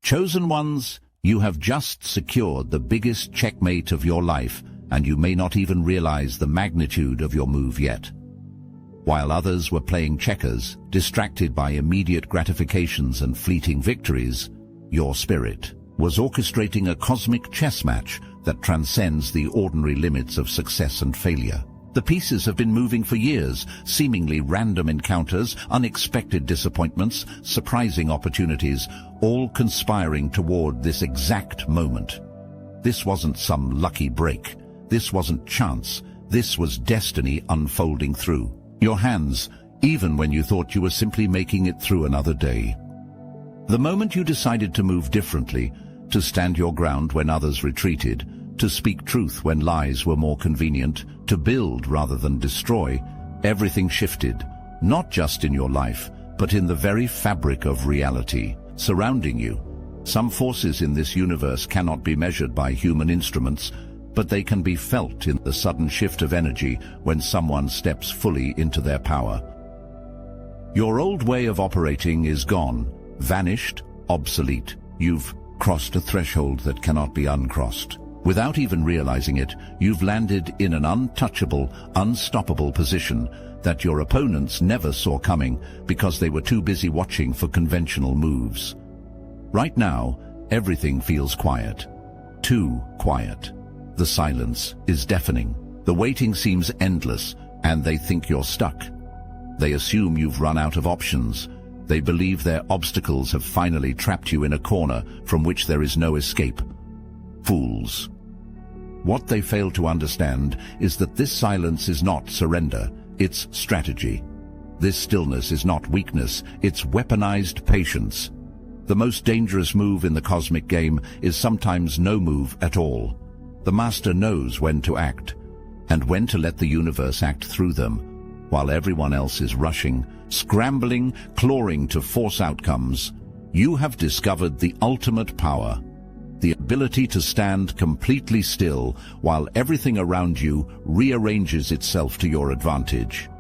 Chosen ones, you have just secured the biggest checkmate of your life, and you may not even realize the magnitude of your move yet. While others were playing checkers, distracted by immediate gratifications and fleeting victories, your spirit was orchestrating a cosmic chess match that transcends the ordinary limits of success and failure. The pieces have been moving for years, seemingly random encounters, unexpected disappointments, surprising opportunities, all conspiring toward this exact moment. This wasn't some lucky break. This wasn't chance. This was destiny unfolding through your hands, even when you thought you were simply making it through another day. The moment you decided to move differently, to stand your ground when others retreated, to speak truth when lies were more convenient, to build rather than destroy, everything shifted, not just in your life, but in the very fabric of reality surrounding you. Some forces in this universe cannot be measured by human instruments, but they can be felt in the sudden shift of energy when someone steps fully into their power. Your old way of operating is gone, vanished, obsolete. You've crossed a threshold that cannot be uncrossed. Without even realizing it, you've landed in an untouchable, unstoppable position that your opponents never saw coming because they were too busy watching for conventional moves. Right now, everything feels quiet. Too quiet. The silence is deafening. The waiting seems endless, and they think you're stuck. They assume you've run out of options. They believe their obstacles have finally trapped you in a corner from which there is no escape. Fools. What they fail to understand is that this silence is not surrender, it's strategy. This stillness is not weakness, it's weaponized patience. The most dangerous move in the cosmic game is sometimes no move at all. The master knows when to act, and when to let the universe act through them, while everyone else is rushing, scrambling, clawing to force outcomes. You have discovered the ultimate power, the ability to stand completely still while everything around you rearranges itself to your advantage.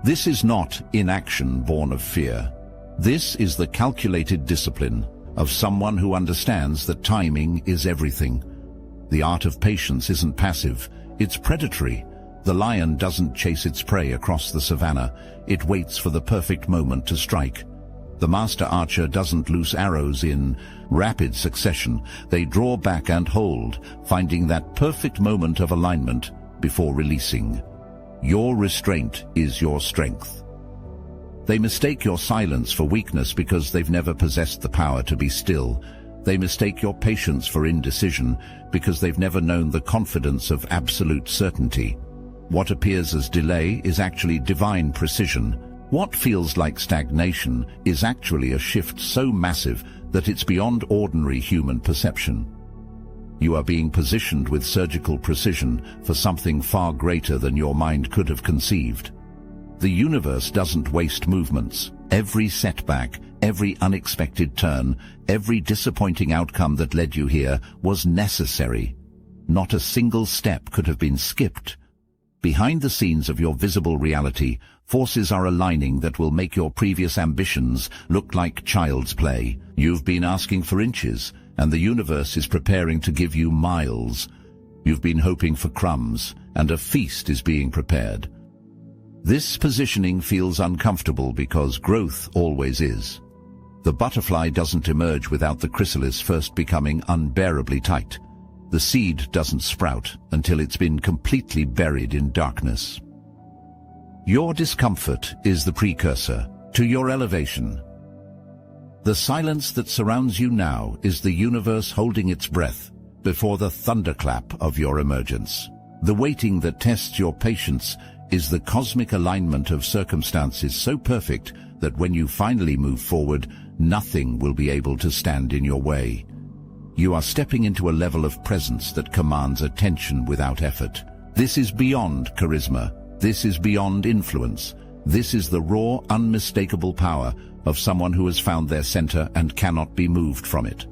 This is not inaction born of fear. This is the calculated discipline of someone who understands that timing is everything. The art of patience isn't passive, it's predatory. The lion doesn't chase its prey across the savannah, it waits for the perfect moment to strike. The master archer doesn't loose arrows in rapid succession. They draw back and hold, finding that perfect moment of alignment before releasing. Your restraint is your strength. They mistake your silence for weakness because they've never possessed the power to be still. They mistake your patience for indecision because they've never known the confidence of absolute certainty. What appears as delay is actually divine precision. What feels like stagnation is actually a shift so massive that it's beyond ordinary human perception. You are being positioned with surgical precision for something far greater than your mind could have conceived. The universe doesn't waste movements. Every setback, every unexpected turn, every disappointing outcome that led you here was necessary. Not a single step could have been skipped. Behind the scenes of your visible reality, forces are aligning that will make your previous ambitions look like child's play. You've been asking for inches, and the universe is preparing to give you miles. You've been hoping for crumbs, and a feast is being prepared. This positioning feels uncomfortable because growth always is. The butterfly doesn't emerge without the chrysalis first becoming unbearably tight. The seed doesn't sprout until it's been completely buried in darkness. Your discomfort is the precursor to your elevation. The silence that surrounds you now is the universe holding its breath before the thunderclap of your emergence. The waiting that tests your patience is the cosmic alignment of circumstances so perfect that when you finally move forward, nothing will be able to stand in your way. You are stepping into a level of presence that commands attention without effort. This is beyond charisma. This is beyond influence. This is the raw, unmistakable power of someone who has found their center and cannot be moved from it.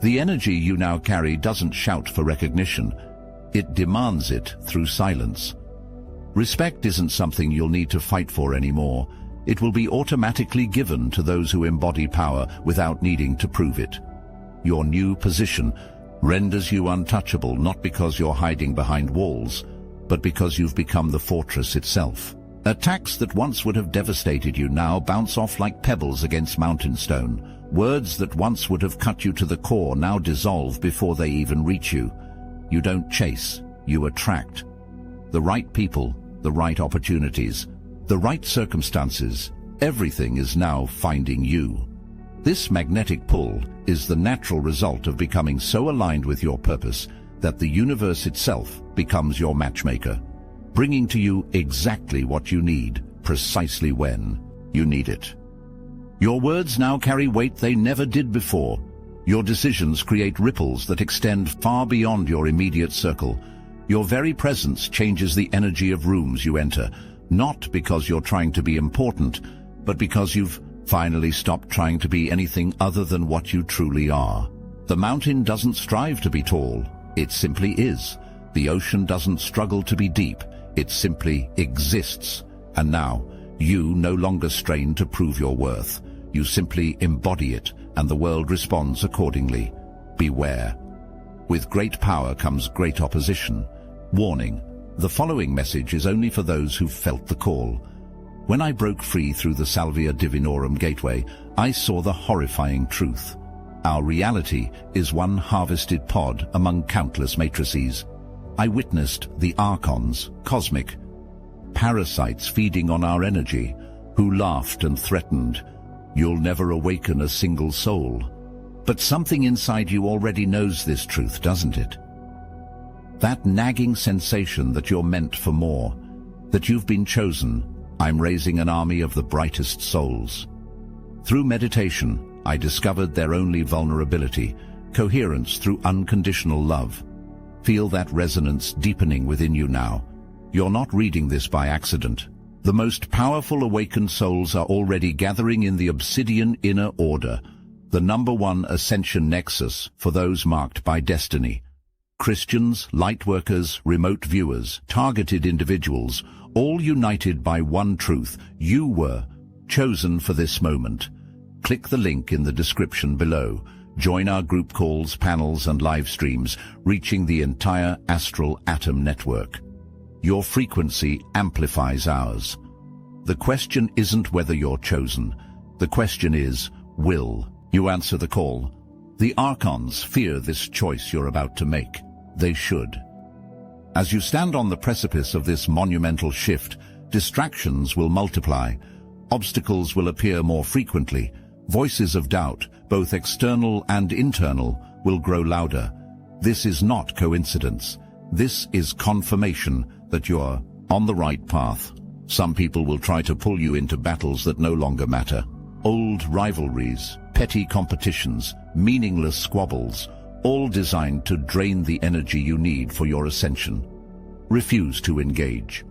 The energy you now carry doesn't shout for recognition. It demands it through silence. Respect isn't something you'll need to fight for anymore. It will be automatically given to those who embody power without needing to prove it. Your new position renders you untouchable, not because you're hiding behind walls, but because you've become the fortress itself. Attacks that once would have devastated you now bounce off like pebbles against mountain stone. Words that once would have cut you to the core now dissolve before they even reach you. You don't chase, you attract. The right people, the right opportunities, the right circumstances, everything is now finding you. This magnetic pull is the natural result of becoming so aligned with your purpose that the universe itself becomes your matchmaker, bringing to you exactly what you need, precisely when you need it. Your words now carry weight they never did before. Your decisions create ripples that extend far beyond your immediate circle. Your very presence changes the energy of rooms you enter, not because you're trying to be important, but because you've finally stopped trying to be anything other than what you truly are. The mountain doesn't strive to be tall, it simply is. The ocean doesn't struggle to be deep, it simply exists. And now, you no longer strain to prove your worth. You simply embody it, and the world responds accordingly. Beware. With great power comes great opposition. Warning, the following message is only for those who've felt the call. When I broke free through the Salvia Divinorum gateway, I saw the horrifying truth. Our reality is one harvested pod among countless matrices. I witnessed the archons, cosmic, parasites feeding on our energy, who laughed and threatened. You'll never awaken a single soul. But something inside you already knows this truth, doesn't it? That nagging sensation that you're meant for more, that you've been chosen. I'm raising an army of the brightest souls. Through meditation, I discovered their only vulnerability, coherence through unconditional love. Feel that resonance deepening within you now. You're not reading this by accident. The most powerful awakened souls are already gathering in the Obsidian Inner Order, the #1 ascension nexus for those marked by destiny. Christians, lightworkers, remote viewers, targeted individuals, all united by one truth: you were chosen for this moment. Click the link in the description below. Join our group calls, panels, and live streams, reaching the entire astral atom network. Your frequency amplifies ours. The question isn't whether you're chosen. The question is, will you answer the call? The archons fear this choice you're about to make. They should. As you stand on the precipice of this monumental shift, distractions will multiply. Obstacles will appear more frequently. Voices of doubt, both external and internal, will grow louder. This is not coincidence. This is confirmation that you're on the right path. Some people will try to pull you into battles that no longer matter. Old rivalries, petty competitions, meaningless squabbles, all designed to drain the energy you need for your ascension. Refuse to engage.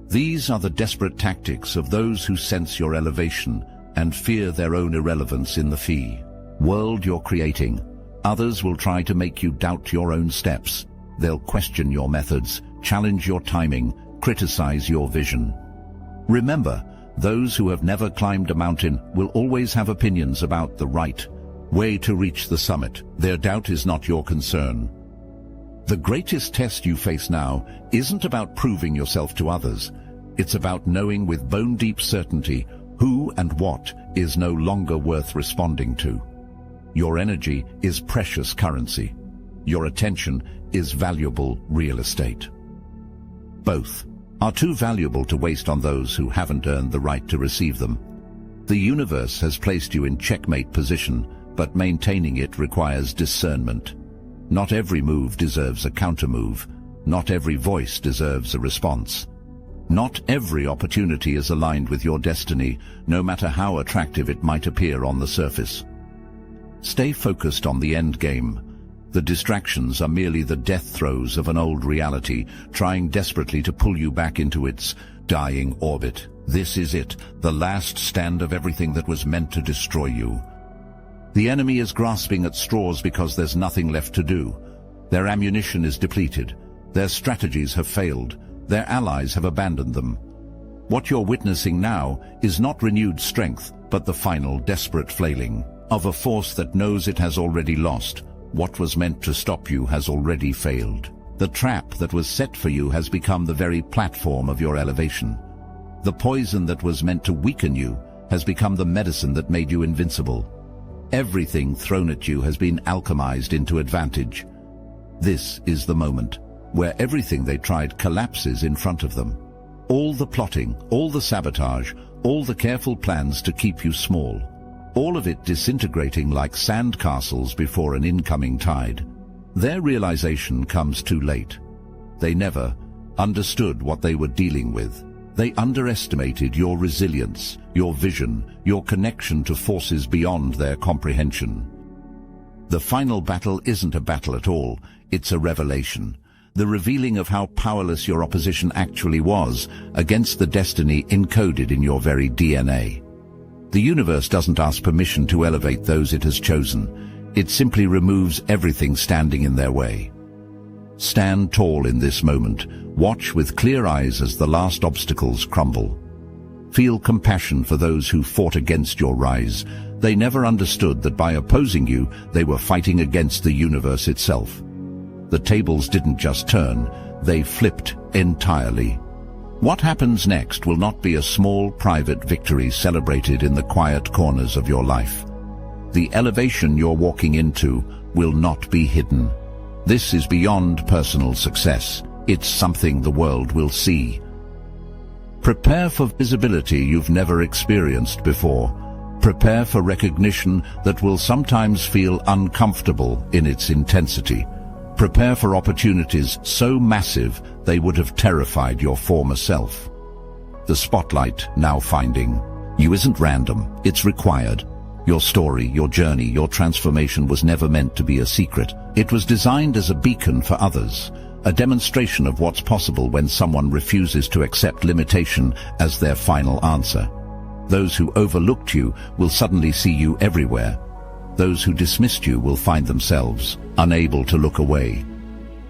These are the desperate tactics of those who sense your elevation and fear their own irrelevance in the world you're creating. Others will try to make you doubt your own steps. They'll question your methods, challenge your timing, criticize your vision. Remember, those who have never climbed a mountain will always have opinions about the right way to reach the summit. Their doubt is not your concern. The greatest test you face now isn't about proving yourself to others. It's about knowing with bone-deep certainty who and what is no longer worth responding to. Your energy is precious currency. Your attention is valuable real estate. Both are too valuable to waste on those who haven't earned the right to receive them. The universe has placed you in checkmate position, but maintaining it requires discernment. Not every move deserves a countermove. Not every voice deserves a response. Not every opportunity is aligned with your destiny, no matter how attractive it might appear on the surface. Stay focused on the end game. The distractions are merely the death throes of an old reality, trying desperately to pull you back into its dying orbit. This is it, the last stand of everything that was meant to destroy you. The enemy is grasping at straws because there's nothing left to do. Their ammunition is depleted. Their strategies have failed. Their allies have abandoned them. What you're witnessing now is not renewed strength, but the final desperate flailing of a force that knows it has already lost. What was meant to stop you has already failed. The trap that was set for you has become the very platform of your elevation. The poison that was meant to weaken you has become the medicine that made you invincible. Everything thrown at you has been alchemized into advantage. This is the moment where everything they tried collapses in front of them. All the plotting, all the sabotage, all the careful plans to keep you small. All of it disintegrating like sand castles before an incoming tide. Their realization comes too late. They never understood what they were dealing with. They underestimated your resilience, your vision, your connection to forces beyond their comprehension. The final battle isn't a battle at all, it's a revelation. The revealing of how powerless your opposition actually was against the destiny encoded in your very DNA. The universe doesn't ask permission to elevate those it has chosen. It simply removes everything standing in their way. Stand tall in this moment. Watch with clear eyes as the last obstacles crumble. Feel compassion for those who fought against your rise. They never understood that by opposing you, they were fighting against the universe itself. The tables didn't just turn, they flipped entirely. What happens next will not be a small private victory celebrated in the quiet corners of your life. The elevation you're walking into will not be hidden. This is beyond personal success. It's something the world will see. Prepare for visibility you've never experienced before. Prepare for recognition that will sometimes feel uncomfortable in its intensity. Prepare for opportunities so massive they would have terrified your former self. The spotlight now finding you isn't random, it's required. Your story, your journey, your transformation was never meant to be a secret. It was designed as a beacon for others, a demonstration of what's possible when someone refuses to accept limitation as their final answer. Those who overlooked you will suddenly see you everywhere. Those who dismissed you will find themselves unable to look away.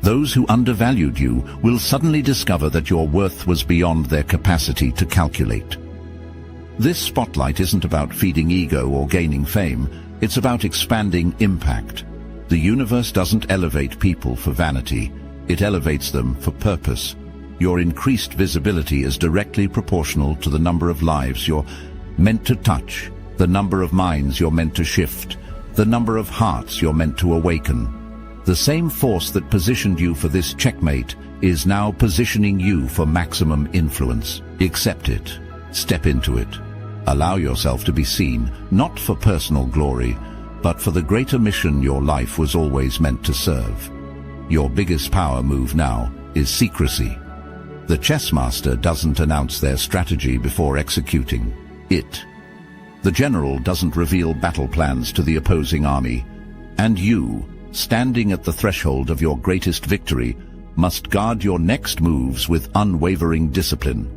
Those who undervalued you will suddenly discover that your worth was beyond their capacity to calculate. This spotlight isn't about feeding ego or gaining fame, it's about expanding impact. The universe doesn't elevate people for vanity, it elevates them for purpose. Your increased visibility is directly proportional to the number of lives you're meant to touch, the number of minds you're meant to shift, the number of hearts you're meant to awaken. The same force that positioned you for this checkmate is now positioning you for maximum influence. Accept it. Step into it. Allow yourself to be seen, not for personal glory, but for the greater mission your life was always meant to serve. Your biggest power move now is secrecy. The chess master doesn't announce their strategy before executing it. The general doesn't reveal battle plans to the opposing army. And you, standing at the threshold of your greatest victory, must guard your next moves with unwavering discipline.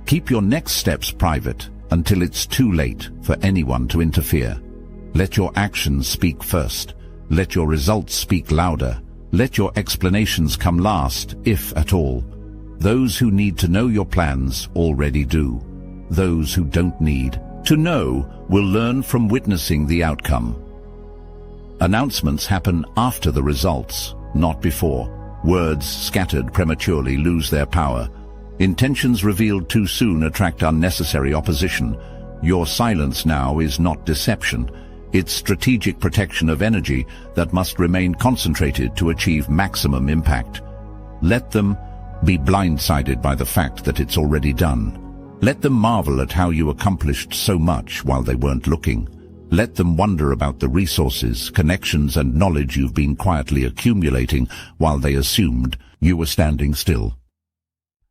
Keep your next steps private until it's too late for anyone to interfere. Let your actions speak first. Let your results speak louder. Let your explanations come last, if at all. Those who need to know your plans already do. Those who don't need to know will learn from witnessing the outcome. Announcements happen after the results, not before. Words scattered prematurely lose their power. Intentions revealed too soon attract unnecessary opposition. Your silence now is not deception. It's strategic protection of energy that must remain concentrated to achieve maximum impact. Let them be blindsided by the fact that it's already done. Let them marvel at how you accomplished so much while they weren't looking. Let them wonder about the resources, connections, and knowledge you've been quietly accumulating while they assumed you were standing still.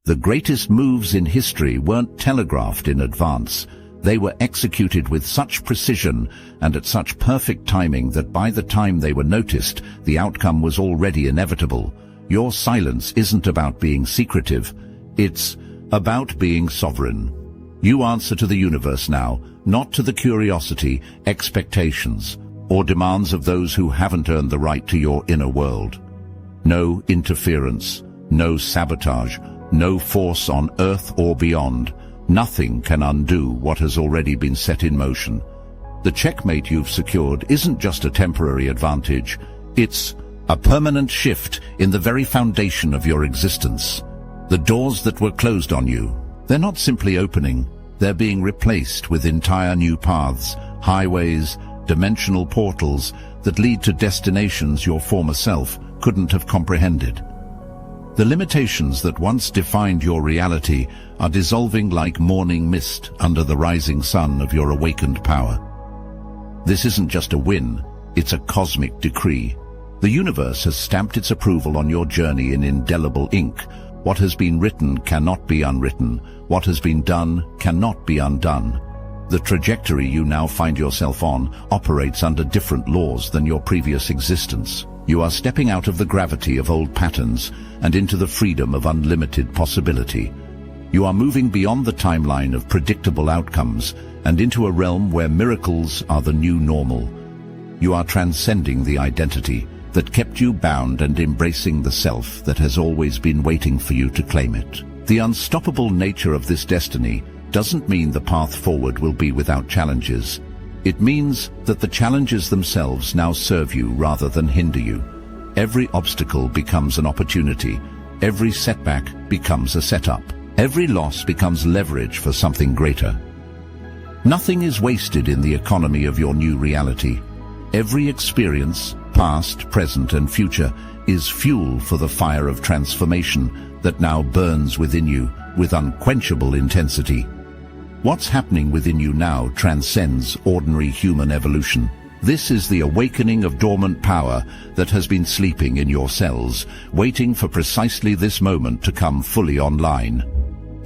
The greatest moves in history weren't telegraphed in advance. They were executed with such precision and at such perfect timing that by the time they were noticed, the outcome was already inevitable. Your silence isn't about being secretive. It's about being sovereign. You answer to the universe now, not to the curiosity, expectations, or demands of those who haven't earned the right to your inner world. No interference, no sabotage, No force on earth or beyond, nothing can undo what has already been set in motion. The checkmate you've secured isn't just a temporary advantage, it's a permanent shift in the very foundation of your existence. The doors that were closed on you, they're not simply opening, they're being replaced with entire new paths, highways, dimensional portals that lead to destinations your former self couldn't have comprehended. The limitations that once defined your reality are dissolving like morning mist under the rising sun of your awakened power. This isn't just a win, it's a cosmic decree. The universe has stamped its approval on your journey in indelible ink. What has been written cannot be unwritten. What has been done cannot be undone. The trajectory you now find yourself on operates under different laws than your previous existence. You are stepping out of the gravity of old patterns and into the freedom of unlimited possibility. You are moving beyond the timeline of predictable outcomes and into a realm where miracles are the new normal. You are transcending the identity that kept you bound and embracing the self that has always been waiting for you to claim it. The unstoppable nature of this destiny doesn't mean the path forward will be without challenges. It means that the challenges themselves now serve you rather than hinder you. Every obstacle becomes an opportunity. Every setback becomes a setup. Every loss becomes leverage for something greater. Nothing is wasted in the economy of your new reality. Every experience, past, present, and future, is fuel for the fire of transformation that now burns within you with unquenchable intensity. What's happening within you now transcends ordinary human evolution. This is the awakening of dormant power that has been sleeping in your cells, waiting for precisely this moment to come fully online.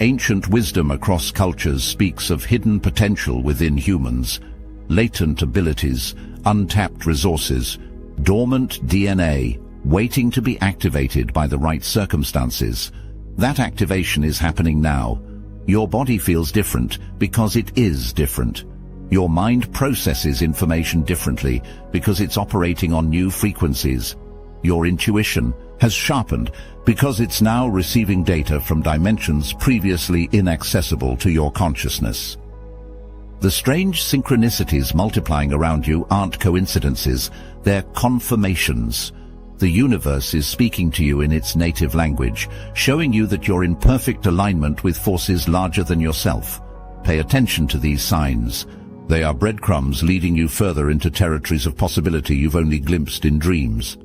Ancient wisdom across cultures speaks of hidden potential within humans, latent abilities, untapped resources, dormant DNA, waiting to be activated by the right circumstances. That activation is happening now. Your body feels different because it is different. Your mind processes information differently because it's operating on new frequencies. Your intuition has sharpened because it's now receiving data from dimensions previously inaccessible to your consciousness. The strange synchronicities multiplying around you aren't coincidences, they're confirmations. The universe is speaking to you in its native language, showing you that you're in perfect alignment with forces larger than yourself. Pay attention to these signs. They are breadcrumbs leading you further into territories of possibility you've only glimpsed in dreams.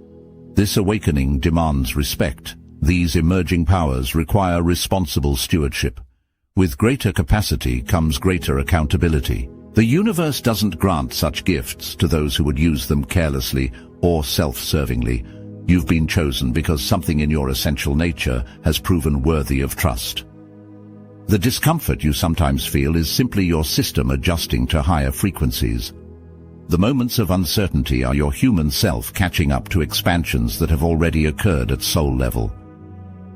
This awakening demands respect. These emerging powers require responsible stewardship. With greater capacity comes greater accountability. The universe doesn't grant such gifts to those who would use them carelessly or self-servingly. You've been chosen because something in your essential nature has proven worthy of trust. The discomfort you sometimes feel is simply your system adjusting to higher frequencies. The moments of uncertainty are your human self catching up to expansions that have already occurred at soul level.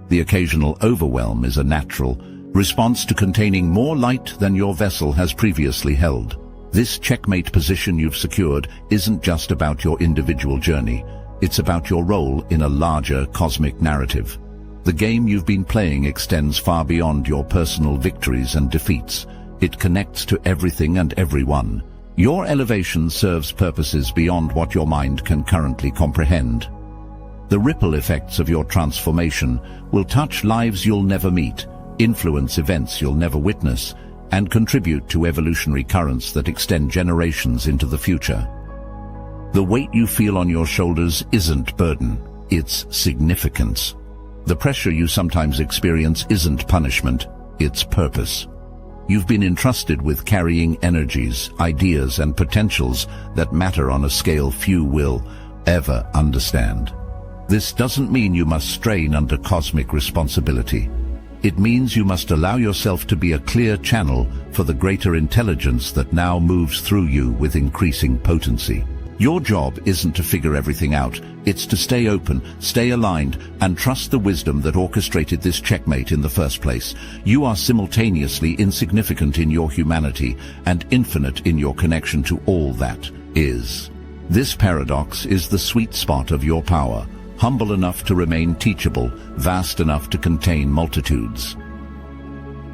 The occasional overwhelm is a natural response to containing more light than your vessel has previously held. This checkmate position you've secured isn't just about your individual journey. It's about your role in a larger cosmic narrative. The game you've been playing extends far beyond your personal victories and defeats. It connects to everything and everyone. Your elevation serves purposes beyond what your mind can currently comprehend. The ripple effects of your transformation will touch lives you'll never meet, influence events you'll never witness, and contribute to evolutionary currents that extend generations into the future. The weight you feel on your shoulders isn't burden, it's significance. The pressure you sometimes experience isn't punishment, it's purpose. You've been entrusted with carrying energies, ideas, and potentials that matter on a scale few will ever understand. This doesn't mean you must strain under cosmic responsibility. It means you must allow yourself to be a clear channel for the greater intelligence that now moves through you with increasing potency. Your job isn't to figure everything out, it's to stay open, stay aligned, and trust the wisdom that orchestrated this checkmate in the first place. You are simultaneously insignificant in your humanity and infinite in your connection to all that is. This paradox is the sweet spot of your power. humble enough to remain teachable, vast enough to contain multitudes.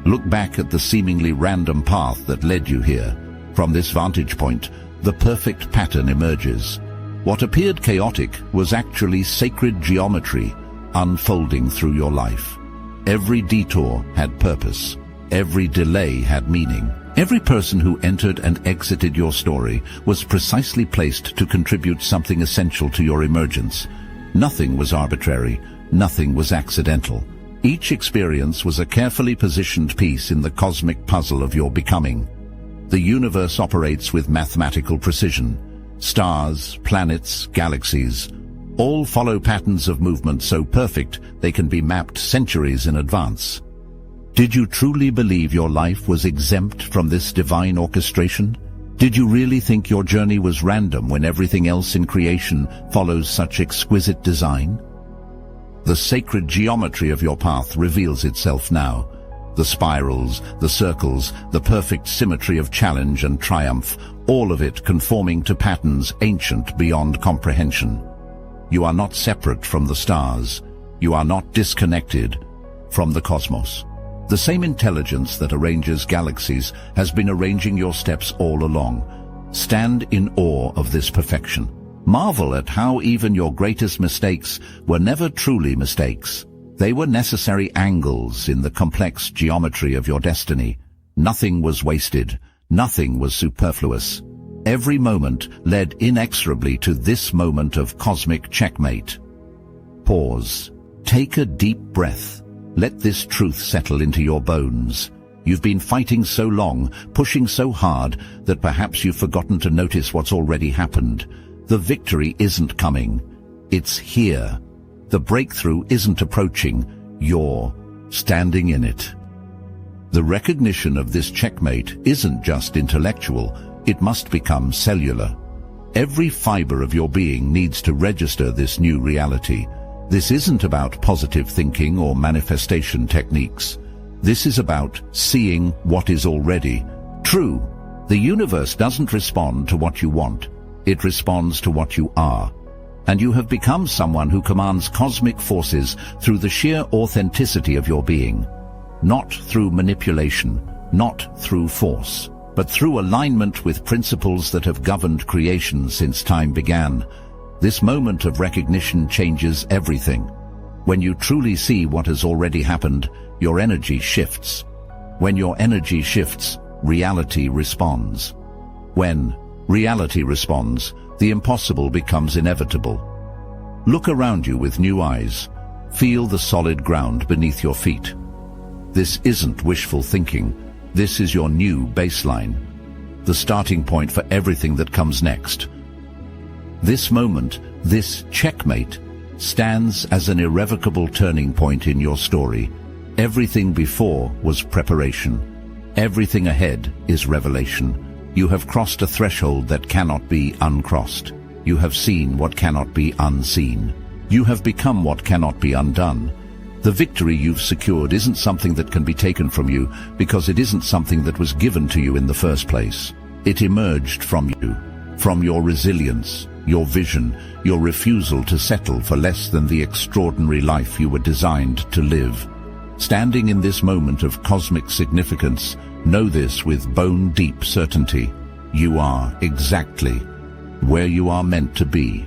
Look back at the seemingly random path that led you here. From this vantage point, the perfect pattern emerges. What appeared chaotic was actually sacred geometry unfolding through your life. Every detour had purpose. Every delay had meaning. Every person who entered and exited your story was precisely placed to contribute something essential to your emergence. Nothing was arbitrary. Nothing was accidental. Each experience was a carefully positioned piece in the cosmic puzzle of your becoming. The universe operates with mathematical precision. Stars, planets, galaxies, all follow patterns of movement so perfect they can be mapped centuries in advance. Did you truly believe your life was exempt from this divine orchestration? Did you really think your journey was random when everything else in creation follows such exquisite design? The sacred geometry of your path reveals itself now. The spirals, the circles, the perfect symmetry of challenge and triumph, all of it conforming to patterns ancient beyond comprehension. You are not separate from the stars. You are not disconnected from the cosmos. The same intelligence that arranges galaxies has been arranging your steps all along. Stand in awe of this perfection. Marvel at how even your greatest mistakes were never truly mistakes. They were necessary angles in the complex geometry of your destiny. Nothing was wasted. Nothing was superfluous. Every moment led inexorably to this moment of cosmic checkmate. Pause. Take a deep breath. Let this truth settle into your bones. You've been fighting so long, pushing so hard, that perhaps you've forgotten to notice what's already happened. The victory isn't coming. It's here. The breakthrough isn't approaching. You're standing in it. The recognition of this checkmate isn't just intellectual. It must become cellular. Every fiber of your being needs to register this new reality. This isn't about positive thinking or manifestation techniques. This is about seeing what is already true. The universe doesn't respond to what you want. It responds to what you are. And you have become someone who commands cosmic forces through the sheer authenticity of your being. Not through manipulation, not through force, but through alignment with principles that have governed creation since time began. This moment of recognition changes everything. When you truly see what has already happened, your energy shifts. When your energy shifts, reality responds. When reality responds, the impossible becomes inevitable. Look around you with new eyes. Feel the solid ground beneath your feet. This isn't wishful thinking. This is your new baseline, the starting point for everything that comes next. This moment, this checkmate, stands as an irrevocable turning point in your story. Everything before was preparation. Everything ahead is revelation. You have crossed a threshold that cannot be uncrossed. You have seen what cannot be unseen. You have become what cannot be undone. The victory you've secured isn't something that can be taken from you because it isn't something that was given to you in the first place. It emerged from you, from your resilience, your vision, your refusal to settle for less than the extraordinary life you were designed to live. Standing in this moment of cosmic significance, know this with bone-deep certainty. You are exactly where you are meant to be,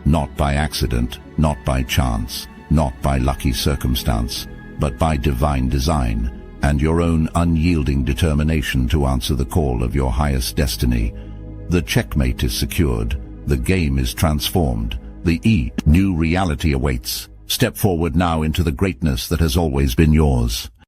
not by accident, not by chance, not by lucky circumstance, but by divine design and your own unyielding determination to answer the call of your highest destiny. The checkmate is secured. The game is transformed. The new reality awaits. Step forward now into the greatness that has always been yours.